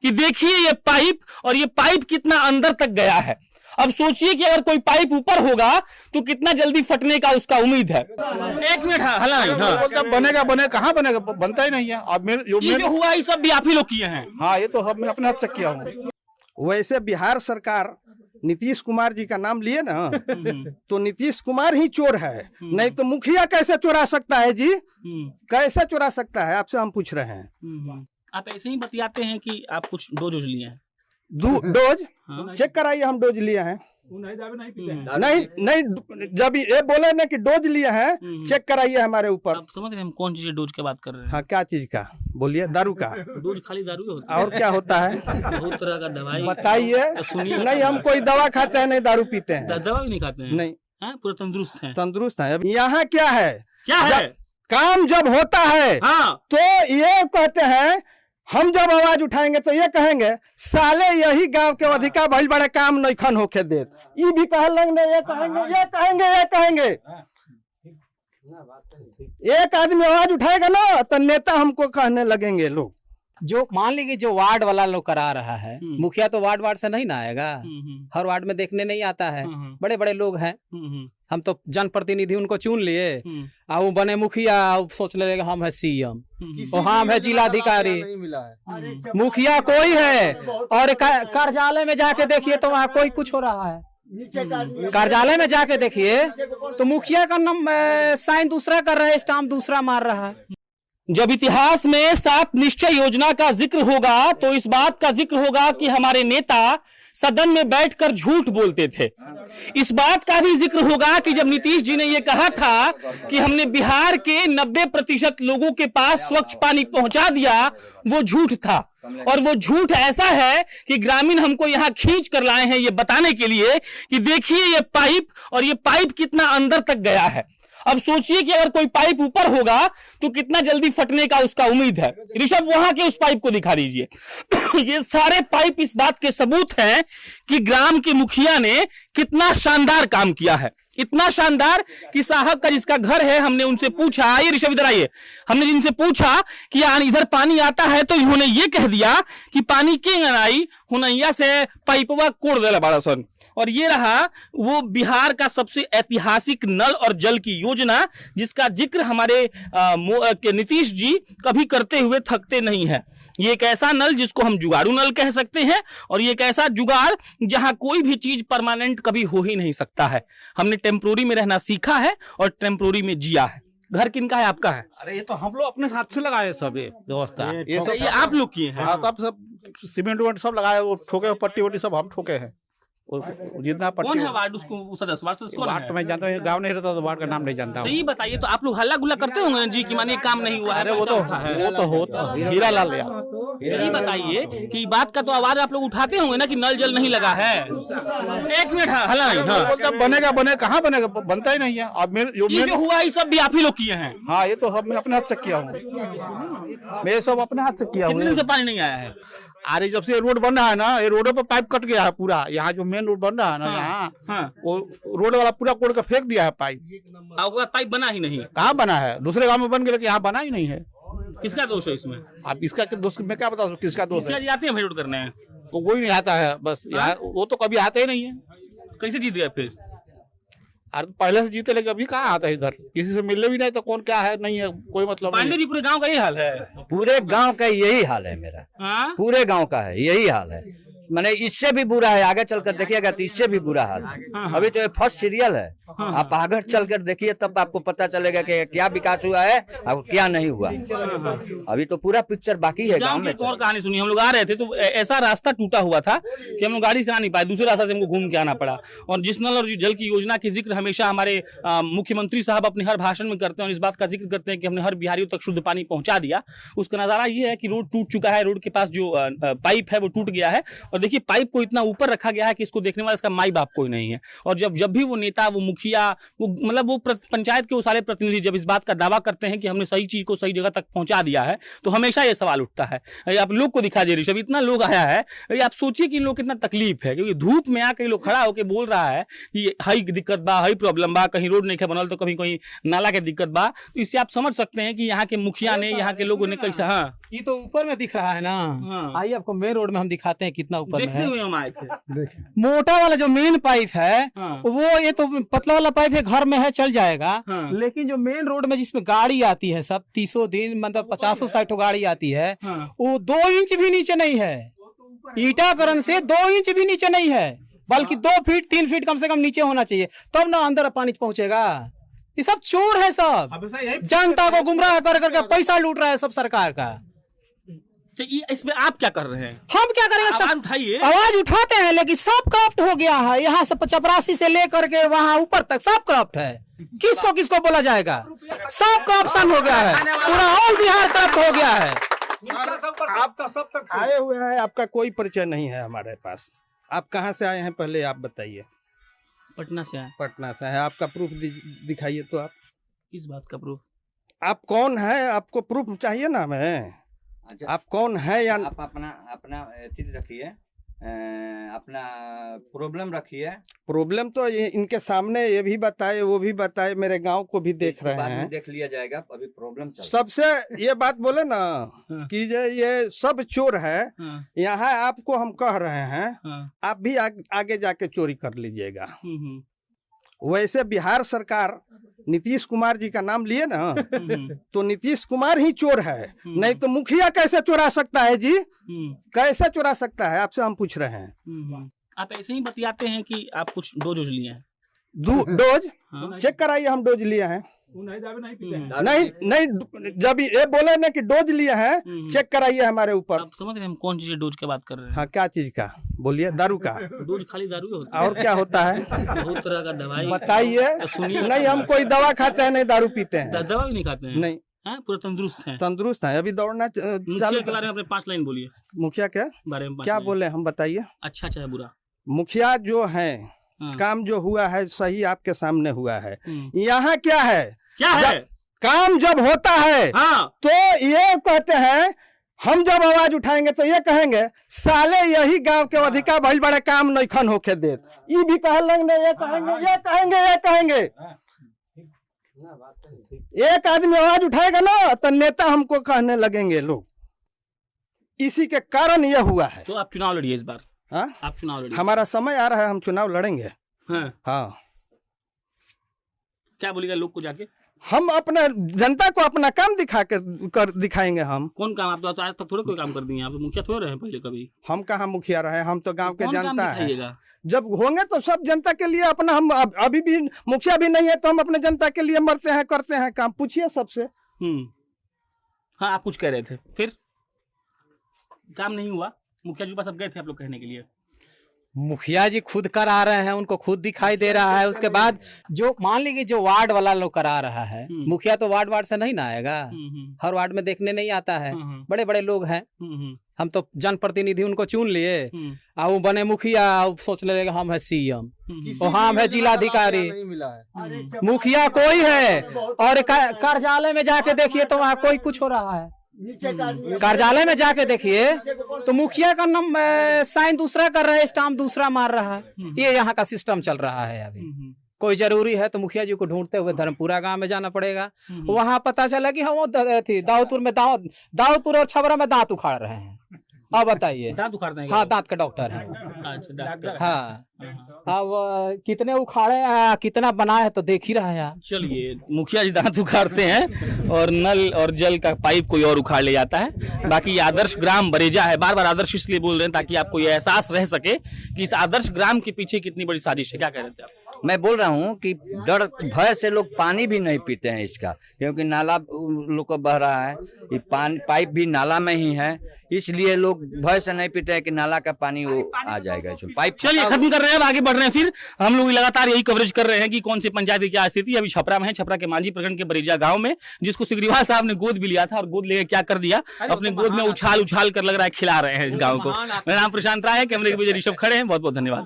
कि देखिए ये पाइप, और ये पाइप कितना अंदर तक गया है। अब सोचिए कि अगर कोई पाइप ऊपर होगा तो कितना जल्दी फटने का उसका उम्मीद है। एक मिनट हला नहीं, हाँ। बनेगा कहाँ बनेगा, बनता ही नहीं है। अब ये जो हुआ ये सब भी आप ही लोग किए हैं? हाँ, ये तो सब मैं अपने हाथ से किया हूँ। वैसे बिहार सरकार नीतीश कुमार जी का नाम लिए ना, तो नीतीश कुमार ही चोर है, नहीं तो मुखिया कैसे चुरा सकता है जी? कैसे चुरा सकता है, आपसे हम पूछ रहे हैं। आप ऐसे ही बतियाते हैं कि आप कुछ डोज लिए हैं? डोज चेक कराइए, हम डोज लिए हैं। नहीं, जब ये बोले ना कि डोज लिए हैं, चेक कराइए हमारे ऊपर। आप समझ रहे हैं हम कौन चीज डोज की बात कर रहे हैं? हाँ, क्या चीज का बोलिए? दारू का डोज? खाली दारू होता है? और क्या होता है? बहुत तरह का दवाई बताइए। सुनिए, नहीं, हम कोई दवा खाते हैं, नहीं दारू पीते हैं। दवा भी नहीं खाते हैं? नहीं, पूरा तंदुरुस्त है। तंदुरुस्त है। अब यहाँ क्या है, क्या काम जब होता है तो ये कहते हैं, हम जब आवाज उठाएंगे तो ये कहेंगे साले यही गांव के अधिका भइल बड़े काम नइखन होके देत। ये भी कहलेंगे, ये कहेंगे। एक आदमी आवाज उठाएगा ना तो नेता हमको कहने लगेंगे लोग। जो मान लीजिए जो वार्ड वाला लोग करा रहा है, मुखिया तो वार्ड से नहीं ना आएगा, हर वार्ड में देखने नहीं आता है। बड़े बड़े लोग हैं, हम तो जनप्रतिनिधि उनको चुन लिए, और वो बने मुखिया, सोच लेगा हम है सीएम, हम है जिलाधिकारी। मुखिया कोई है, और कार्यालय में जाके देखिए तो वहाँ कोई कुछ हो रहा है। कार्यालय में जाके देखिए तो मुखिया का नाम साइन दूसरा कर रहा है, स्टाम्प दूसरा मार रहा है। जब इतिहास में 7 निश्चय योजना का जिक्र होगा तो इस बात का जिक्र होगा कि हमारे नेता सदन में बैठकर झूठ बोलते थे। इस बात का भी जिक्र होगा कि जब नीतीश जी ने यह कहा था कि हमने बिहार के 90% लोगों के पास स्वच्छ पानी पहुंचा दिया, वो झूठ था। और वो झूठ ऐसा है कि ग्रामीण हमको यहां खींच कर लाए हैं ये बताने के लिए कि देखिए ये पाइप, और ये पाइप कितना अंदर तक गया है। अब सोचिए कि अगर कोई पाइप ऊपर होगा तो कितना जल्दी फटने का उसका उम्मीद है। ऋषभ, वहां के उस पाइप को दिखा दीजिए। ये सारे पाइप इस बात के सबूत हैं कि ग्राम के मुखिया ने कितना शानदार काम किया है। इतना शानदार कि साहब का जिसका घर है, हमने उनसे पूछा, ये ऋषभ इधर आइए, हमने जिनसे पूछा कि इधर पानी आता है तो इन्होंने ये कह दिया कि पानी के आई हुनैया से पाइपवा कोड़ देला बड़ा सन। और ये रहा वो बिहार का सबसे ऐतिहासिक नल और जल की योजना, जिसका जिक्र हमारे नीतीश जी कभी करते हुए थकते नहीं है। ये एक ऐसा नल जिसको हम जुगाड़ू नल कह सकते हैं, और ये एक ऐसा जुगाड़ जहां कोई भी चीज परमानेंट कभी हो ही नहीं सकता है। हमने टेम्पोररी में रहना सीखा है और टेम्पोररी में जिया है। घर किनका है? आपका है? अरे ये तो हम लोग अपने हाथ से लगाए सब ये व्यवस्था, ये सब ये आप लोग किए हैं? हाँ, तब सब सीमेंट वेमेंट सब लगाए, वो ठोके पट्टी वट्टी सब हम ठोके हैं। जितना कौन है वार्ड उसको सदस्य? वार्ड तो मैं जानता हूँ, गाँव नहीं रहता तो वार्ड का नाम नहीं जानता हूँ। तो ये बताइए, तो आप लोग हल्ला गुल्ला करते होंगे जी कि मानिए काम नहीं हुआ है? अरे वो तो होता हीरा लाल यार। ये बताइए कि बात का तो आवाज आप लोग उठाते होंगे ना कि नल जल नहीं लगा है। एक मिनट हल्ला नहीं, हाँ। बनेगा कहाँ बनेगा, बनता ही नहीं है। अब ये जो हुआ ये सब भी आप ही लोग किए हैं? हाँ, ये तो सब मैं अपने हाथ से किया हूँ। मैं सब अपने हाथ से किया हूँ। कितने दिन से पानी नहीं आया है? अरे जब से रोड बन रहा है ना, ये रोडों पर पाइप कट गया है पूरा। यहाँ जो मेन रोड बन रहा है ना, यहाँ वो रोड वाला पूरा कोड़ के फेंक दिया है पाइप। पाइप बना ही नहीं? कहाँ बना है, दूसरे गांव में बन गया, लेकिन यहाँ बना ही नहीं है। किसका दोष है इसमें? अब इसका दोष मैं क्या बता सकूं, किसका दोष है? आते हैं रोड करने? तो कोई नहीं आता है, बस वो तो कभी आते ही नहीं है। कैसे जीत गए फिर? अरे पहले से जीते, लेकिन अभी कहाँ आता है इधर, किसी से मिलने भी नहीं तो कौन क्या है, नहीं है कोई मतलब। पांडे जी, पूरे गांव का यही हाल है? पूरे गांव का यही हाल है मेरा। पूरे गांव का है यही हाल है। मैंने इससे भी बुरा है, आगे चलकर देखिएगा तो इससे भी बुरा हाल है। अभी तो ये फर्स्ट सीरियल है, आप आगे चलकर देखिए तब आपको पता चलेगा कि क्या विकास हुआ है और क्या नहीं हुआ। अभी तो पूरा पिक्चर बाकी है गांव में। और कहानी सुनी, हम लोग आ रहे थे तो ऐसा रास्ता टूटा हुआ था कि हम लोग गाड़ी से आ नहीं पाए, दूसरे रास्ते से हमको घूम के आना पड़ा। और जिस नल और जल की योजना की जिक्र हमेशा हमारे मुख्यमंत्री साहब अपने हर भाषण में करते हैं, और इस बात का जिक्र करते हैं कि हमने हर बिहारियों तक शुद्ध पानी पहुंचा दिया। उसका नजारा ये है कि रोड टूट चुका है, रोड के पास जो पाइप है वो टूट गया है। और देखिए पाइप को इतना ऊपर रखा गया है कि इसको देखने वाला इसका माई बाप कोई नहीं है। और जब भी वो नेता, वो मुखिया, वो मतलब वो पंचायत के वो सारे प्रतिनिधि जब इस बात का दावा करते हैं कि हमने सही चीज को सही जगह तक पहुंचा दिया है, तो हमेशा ये सवाल उठता है। आप लोग को दिखा दे ऋषभ, इतना लोग आया है, आप सोचिए कि इन लोग कितना तकलीफ है, क्योंकि धूप में आकर लोग खड़ा होकर बोल रहा है कि हई दिक्कत बा, हई प्रॉब्लम बा, कहीं रोड नहीं बनल तो कहीं नाला के दिक्कत बा। तो इससे आप समझ सकते हैं कि यहाँ के मुखिया ने, यहाँ के लोगों ने कैसा। हाँ, ये तो ऊपर में दिख रहा है ना। हाँ। आइए आपको मेन रोड में हम दिखाते हैं कितना ऊपर में देखते है। हुए हम आए थे। देखिए मोटा वाला जो मेन पाइप है हाँ। वो, ये तो पतला वाला पाइप है, घर में है चल जाएगा। हाँ। लेकिन जो मेन रोड में जिसमें गाड़ी आती है सब 30 दिन मतलब 50-60 गाड़ी आती है, हाँ। वो 2 इंच भी नीचे नहीं है। ईटाकरण से 2 इंच भी नीचे नहीं है, बल्कि 2 फीट 3 फीट कम से कम नीचे होना चाहिए, तब ना अंदर पानी पहुंचेगा। ये सब चोर है, सब जनता को गुमराह कर करके पैसा लूट रहा है सब सरकार का। तो इसमें आप क्या कर रहे हैं? हम क्या करेंगे? आवाज सब उठाइए। आवाज उठाते हैं, लेकिन सब करप्ट हो गया है। यहाँ से चपरासी से लेकर के वहाँ ऊपर तक सब करप्ट है। किसको किसको बोला जाएगा? सब करप्शन हो गया है, पूरा ऑल बिहार करप्ट हो गया है। आए हुए हैं, आपका कोई परिचय नहीं है हमारे पास। आप कहाँ से आए हैं पहले आप बताइए। पटना से आए। पटना से है, आपका प्रूफ दिखाइए तो आप। किस बात का प्रूफ? आप कौन है, आपको प्रूफ चाहिए ना हमें। अच्छा, आप कौन है या आप अपना अपना चीज रखिए, अपना प्रॉब्लम रखिए। प्रॉब्लम तो इनके सामने ये भी बताए, वो भी बताए, मेरे गांव को भी देख इसके बाद रहे में हैं। देख लिया जाएगा, अभी प्रॉब्लम चल रहा है। सबसे ये बात बोले ना हाँ। कि ये सब चोर है। हाँ। यहाँ आपको हम कह रहे हैं, हाँ। आप भी आगे जाके चोरी कर लीजिएगा। हम्म। वैसे बिहार सरकार नीतीश कुमार जी का नाम लिए ना हम्म। तो नीतीश कुमार ही चोर है, नहीं तो मुखिया कैसे चुरा सकता है जी? कैसे चुरा सकता है, आपसे हम पूछ रहे हैं। आप ऐसे ही बतियाते हैं कि आप कुछ डोज लिए हैं? डोज हाँ। चेक कराइए, हम डोज लिए हैं। हम्म। नहीं, जब ये बोले ना कि डोज लिए हैं, चेक कराइए हमारे ऊपर। आप समझ रहे हैं हम कौन चीज डोज की बात कर रहे हैं? हाँ, क्या चीज का बोलिए? दारू का? डोज खाली दारू ही होता और क्या होता है है? बहुत तरह का दवाई। बताइए। तो सुनिए। नहीं, हम कोई दवा खाते हैं, नहीं दारू पीते हैं। दवा भी नहीं खाते हैं? नहीं, हैं? पूरे तंदुरुस्त हैं। तंदुरुस्त है। अभी दौड़ना मुखिया चालू। के बारे में अपने 5 लाइन बोलिए। मुखिया के बारे में 5 क्या लाइन। बोले हम बताइए। अच्छा चाहे बुरा? मुखिया जो है, हाँ। काम जो हुआ है सही आपके सामने हुआ है। हम्म। यहाँ क्या है, क्या है? काम जब होता है हाँ। तो ये कहते हैं, हम जब आवाज उठाएंगे तो ये कहेंगे साले यही गांव के अधिका भइल बड़े काम नइखन होके देत। ई भी कहलेंगे, ये कहेंगे, ये कहेंगे, ये कहेंगे। एक आदमी आवाज उठाएगा ना तो नेता हमको कहने लगेंगे लोग। इसी के कारण ये हुआ है। तो आप चुनाव लड़िए इस बार। हाँ? आप चुनाव लड़िए। हमारा समय आ रहा है, हम चुनाव लड़ेंगे। हाँ। हाँ, क्या बोलेगा लोग को जाके? हम अपने जनता को अपना काम कर दिखाएंगे। हम कौन काम? आप तो आज तक थोड़े कोई काम कर दिए। आप मुखिया थोड़े रहे पहले कभी। हम कहाँ मुखिया रहे, हम तो गांव के कौन काम जनता है। दिखाइएगा? जब होंगे तो सब जनता के लिए अपना, हम अभी भी मुखिया भी नहीं है तो हम अपने जनता के लिए मरते हैं, करते हैं काम। पूछिए सबसे। हाँ, आप कुछ कह रहे थे, फिर काम नहीं हुआ। मुखिया जी के पास अब गए थे आप लोग कहने के लिए? मुखिया जी खुद करा रहे हैं, उनको खुद दिखाई दे रहा है। उसके बाद जो मान लीजिए जो वार्ड वाला लोग करा रहा है, मुखिया तो वार्ड वार्ड से नहीं ना आएगा, हर वार्ड में देखने नहीं आता है। बड़े बड़े लोग हैं, हम तो जनप्रतिनिधि उनको चुन लिए, और वो बने मुखिया, सोच लेगा हम है सीएम, और हम है जिलाधिकारी। मुखिया कोई है, और कार्यालय में जाके देखिए तो वहाँ कोई कुछ हो रहा है। कार्यालय में जाके देखिए तो मुखिया का नाम साइन दूसरा कर रहा है, स्टाम्प दूसरा मार रहा है। ये यहाँ का सिस्टम चल रहा है। अभी कोई जरूरी है तो मुखिया जी को ढूंढते हुए धर्मपुरा गांव में जाना पड़ेगा। वहां पता चला कि हम दाऊदपुर में दाऊदपुर और छबरा में दांत उखाड़ रहे हैं। अब बताइए। दांत उखाड़ते हैं? हाँ, दांत का डॉक्टर है। अच्छा, डॉक्टर। हाँ, अब कितने उखाड़े कितना बना है तो देख ही रहा है आप। चलिए, मुखिया जी दांत उखाड़ते हैं और नल और जल का पाइप कोई और उखाड़ ले जाता है। बाकी ये आदर्श ग्राम बरेजा है। बार बार आदर्श इसलिए बोल रहे हैं ताकि आपको ये एहसास रह सके कि इस आदर्श ग्राम के पीछे कितनी बड़ी साजिश है। क्या कह रहे थे आप? मैं बोल रहा हूँ कि डर भय से लोग पानी भी नहीं पीते हैं इसका, क्योंकि नाला लोग को बह रहा है, ये पानी पाइप भी नाला में ही है, इसलिए लोग भय से नहीं पीते हैं कि नाला का पानी वो आ जाएगा इसमें पाइप। चलिए, खत्म कर रहे हैं, अब आगे बढ़ रहे हैं। फिर हम लोग लगातार यही कवरेज कर रहे हैं कि कौन सी पंचायत की क्या स्थिति। अभी छपरा में है, छपरा के मांझी प्रखंड के बरेजा गांव में, जिसको सिग्रीवाल साहब ने गोद भी लिया था और गोद लेके क्या कर दिया, अपने गोद में उछाल उछाल कर लग रहा है खिला रहे हैं इस गाँव को। मेरा नाम प्रशांत राय है, कैमरे के पीछे ऋषभ खड़े हैं। बहुत बहुत धन्यवाद।